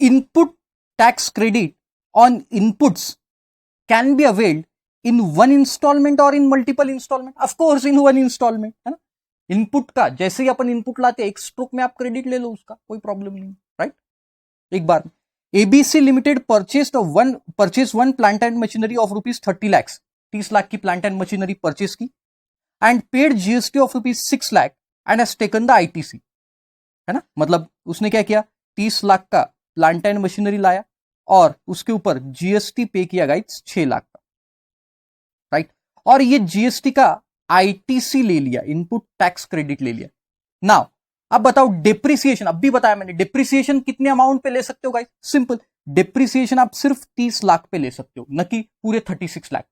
Input tax credit on inputs can be availed in one instalment और in multiple instalment? Of course in one instalment, है ना। Input का जैसे ही अपन input लाते एक stroke में आप क्रेडिट ले लो, उसका कोई प्रॉब्लम नहीं, राइट। एक बार ABC limited purchase one plant and machinery of ₹30 lakh, 30 lakh की प्लांट एंड मशीनरी परचेज की, and paid GST of ₹6 lakh and has taken the ITC, है ना। मतलब उसने क्या किया, 30 लाख का प्लांट एंड मशीनरी लाया और उसके ऊपर जीएसटी पे किया गाइस 6 लाख का, राइट। और ये जीएसटी का आईटीसी ले लिया, इनपुट टैक्स क्रेडिट ले लिया। नाउ अब बताओ डिप्रिसिएशन, अब भी बताया मैंने, डिप्रिसिएशन कितने अमाउंट पे ले सकते हो गाइस? सिंपल, डिप्रिसिएशन आप सिर्फ 30 लाख पे ले सकते हो, न कि पूरे 36 लाख।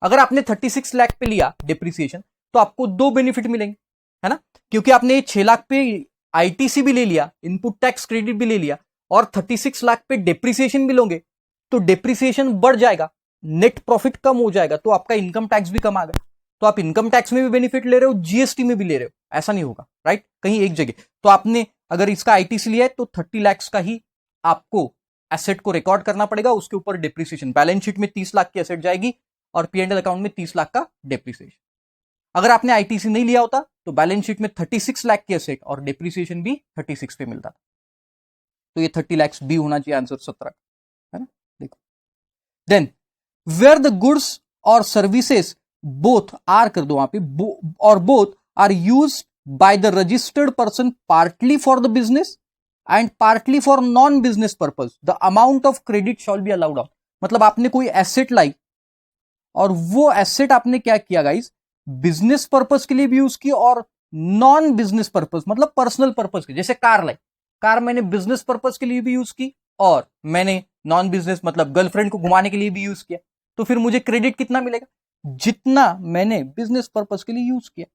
अगर आपने 36 लाख पे लिया डिप्रिसिएशन तो आपको 2 बेनिफिट मिलेंगे, है ना, क्योंकि आपने 6 लाख पे आईटीसी भी ले लिया, इनपुट टैक्स क्रेडिट भी ले लिया, और 36 लाख पे डिप्रिसिएशन भी लोगे, तो डिप्रिसिएशन बढ़ जाएगा, नेट प्रॉफिट कम हो जाएगा, तो आपका इनकम टैक्स भी कम आ गया। तो आप इनकम टैक्स में भी बेनिफिट ले रहे हो, जीएसटी में भी ले रहे हो, ऐसा नहीं होगा, राइट, कहीं एक जगह। तो आपने अगर इसका आईटीसी लिया है तो 30 लाख का ही आपको एसेट को रिकॉर्ड करना पड़ेगा, उसके ऊपर डिप्रिसिएशन, बैलेंस शीट में 30 लाख की एसेट जाएगी और पीएनएल अकाउंट में 30 लाख का डिप्रिसिएशन। अगर आपने आईटीसी नहीं लिया होता तो बैलेंस शीट में 36 लाख की एसेट और डिप्रिसिएशन भी 36 पे मिलता था। तो ये 30 लाख बी होना चाहिए आंसर 17, है ना। देखो देन वेयर द गुड्स और सर्विसेज बोथ आर, कर दो वहां पे, और both are used by the registered person partly for the business and partly for non business purpose, the amount of credit shall be allowed out. मतलब आपने कोई asset लाई और वो एसेट आपने क्या किया गाइस, बिजनेस पर्पज के लिए भी यूज की और नॉन बिजनेस पर्पज मतलब पर्सनल पर्पज के, जैसे कार लाई, कार मैंने बिजनेस पर्पज के लिए भी यूज की और मैंने नॉन बिजनेस मतलब गर्लफ्रेंड को घुमाने के लिए भी यूज किया, तो फिर मुझे क्रेडिट कितना मिलेगा, जितना मैंने बिजनेस पर्पज के लिए यूज किया।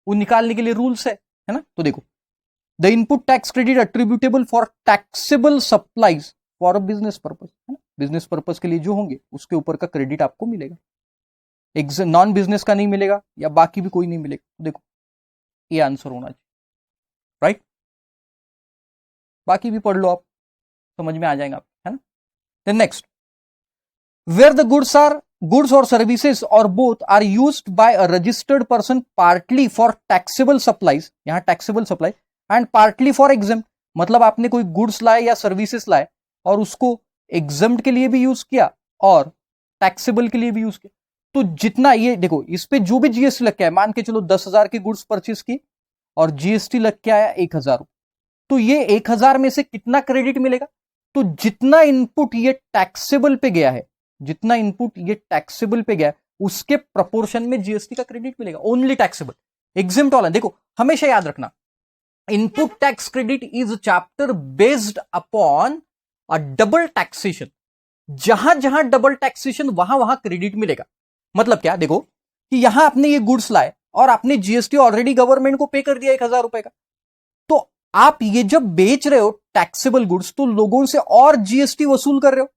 वो निकालने के लिए रूल्स है ना। तो देखो, the input tax credit attributable for taxable supplies for a business purpose, है ना, बिजनेस पर्पज के लिए जो होंगे उसके ऊपर का क्रेडिट आपको मिलेगा, नॉन बिजनेस का नहीं मिलेगा या बाकी भी कोई नहीं मिलेगा। तो देखो ये आंसर होना चाहिए, राइट। बाकी भी पढ़ लो आप, समझ में आ जाएगा आप, है ना। Then next, where the goods और सर्विसेज और both are used by a registered person partly for taxable supplies, यहां taxable supply, and partly for exam, मतलब आपने कोई गुड्स लाए या सर्विसेज लाए और उसको एग्जाम्ड के लिए भी यूज किया और टैक्सेबल के लिए भी यूज किया। तो जितना ये देखो, इस पे जो भी जीएसटी लग के आया, मान के चलो 10,000 की गुड्स परचेज की और जीएसटी लग के आया 1,000, तो ये 1,000 में से कितना क्रेडिट मिलेगा, तो जितना इनपुट ये टैक्सेबल पे गया है, जितना इनपुट ये टैक्सेबल पे गया उसके प्रोपोर्शन में जीएसटी का क्रेडिट मिलेगा, ओनली टैक्सेबल। एग्जाम्प्ट वाला देखो, हमेशा याद रखना, input tax credit is chapter based upon a double taxation, जहां जहां डबल टैक्सेशन वहां वहां क्रेडिट मिलेगा। मतलब क्या, देखो कि यहां आपने ये गुड्स लाए और आपने जीएसटी ऑलरेडी गवर्नमेंट को पे कर दिया 1,000 रुपए का, तो आप ये जब बेच रहे हो टैक्सेबल गुड्स तो लोगों से और जीएसटी वसूल कर रहे हो,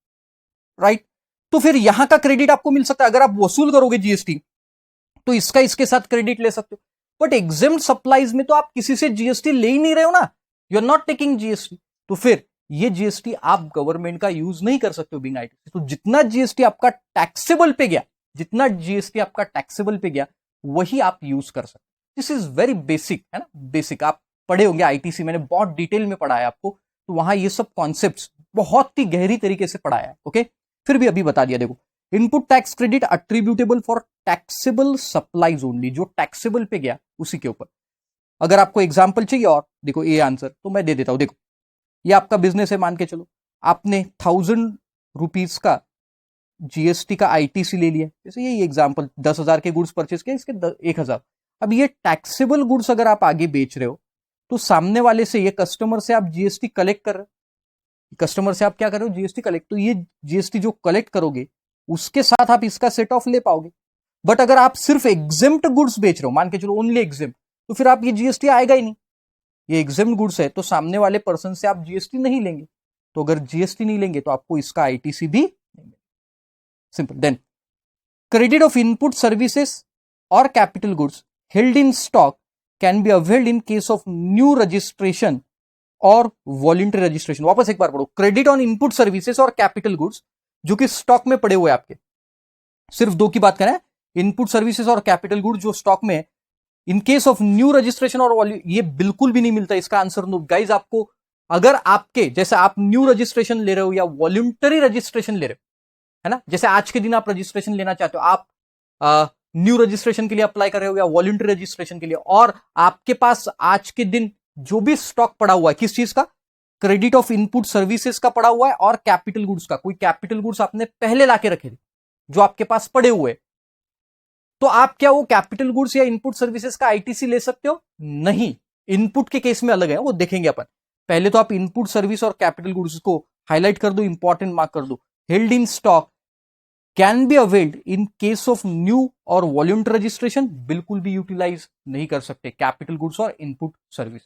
राइट। तो फिर यहां का क्रेडिट आपको मिल सकता है, अगर आप वसूल करोगे जीएसटी तो इसका इसके साथ क्रेडिट ले सकते हो। बट एग्जाम्प्ट सप्लाईज में तो आप किसी से जीएसटी ले ही नहीं रहे हो ना, you are not taking GST, तो फिर ये जीएसटी आप गवर्नमेंट का यूज नहीं कर सकते हो बिंग आईटीसी। तो जितना जीएसटी आपका टैक्सेबल पे गया, जितना जीएसटी आपका टैक्सेबल पे गया वही आप यूज कर सकते। दिस इज वेरी बेसिक, है ना, बेसिक आप पढ़े होंगे आईटीसी, मैंने बहुत डिटेल में पढ़ाया आपको, तो वहां ये सब कॉन्सेप्ट्स बहुत ही गहरी तरीके से पढ़ाया है, ओके। फिर भी अभी बता दिया, देखो, input tax credit attributable for taxable supplies only, जो टैक्सेबल पे गया उसी के ऊपर। अगर आपको एग्जांपल चाहिए और देखो ये आंसर तो मैं दे देता हूं। देखो ये आपका बिजनेस है, मान के चलो आपने 1,000 रुपीज का जीएसटी का आईटीसी ले लिया, जैसे ये एग्जांपल 10,000 के गुड्स परचेज किए, इसके 1,000। अब ये टैक्सेबल गुड्स अगर आप आगे बेच रहे हो तो सामने वाले से, ये कस्टमर से आप जीएसटी कलेक्ट कर रहे हो, कस्टमर से आप क्या कर रहे हो, जीएसटी कलेक्ट, तो ये जीएसटी जो कलेक्ट करोगे उसके साथ आप इसका सेट ऑफ ले पाओगे। बट अगर आप सिर्फ एग्जेम्प्ट गुड्स बेच रहे हो, मान के चलो ओनली एग्जेम्प्ट, तो फिर आप ये जीएसटी आएगा ही नहीं। ये एग्जेम्प्ट गुड्स है तो सामने वाले पर्सन से आप जीएसटी नहीं लेंगे, तो अगर जीएसटी नहीं लेंगे तो आपको इसका आईटीसी भी नहीं मिलेगा, simple. Then credit of input services और capital goods held in stock can be availed in case of new registration और वॉलंटरी रजिस्ट्रेशन। वापस एक बार पढ़ो, क्रेडिट ऑन इनपुट सर्विसेज और कैपिटल गुड्स जो कि स्टॉक में पड़े हुए आपके, सिर्फ दो की बात करें, इनपुट सर्विसेज और कैपिटल गुड्स जो स्टॉक में, in case of new registration और ये बिल्कुल भी नहीं मिलता। इसका आंसर नो गाइज। आपको अगर आपके जैसे आप न्यू रजिस्ट्रेशन ले रहे हो या वॉलंटरी रजिस्ट्रेशन ले रहे हो, है ना, जैसे आज के दिन आप रजिस्ट्रेशन लेना चाहते हो, आप न्यू रजिस्ट्रेशन के लिए अप्लाई कर रहे हो या वॉलंटरी रजिस्ट्रेशन के लिए, और आपके पास आज के दिन जो भी स्टॉक पड़ा हुआ है किस चीज का, क्रेडिट ऑफ इनपुट सर्विसेज का पड़ा हुआ है और कैपिटल गुड्स का, कोई कैपिटल गुड्स आपने पहले लाके रखे थे जो आपके पास पड़े हुए, तो आप क्या वो कैपिटल गुड्स या इनपुट सर्विसेज का आईटीसी ले सकते हो? नहीं, इनपुट के केस में अलग है, वो देखेंगे अपन। पहले तो आप इनपुट सर्विस और कैपिटल गुड्स को हाईलाइट कर दो, इंपॉर्टेंट मार्क कर दो। Held in stock can be availed in case of new और वॉल्यूंटरी रजिस्ट्रेशन, बिल्कुल भी यूटिलाइज नहीं कर सकते कैपिटल गुड्स और इनपुट सर्विस।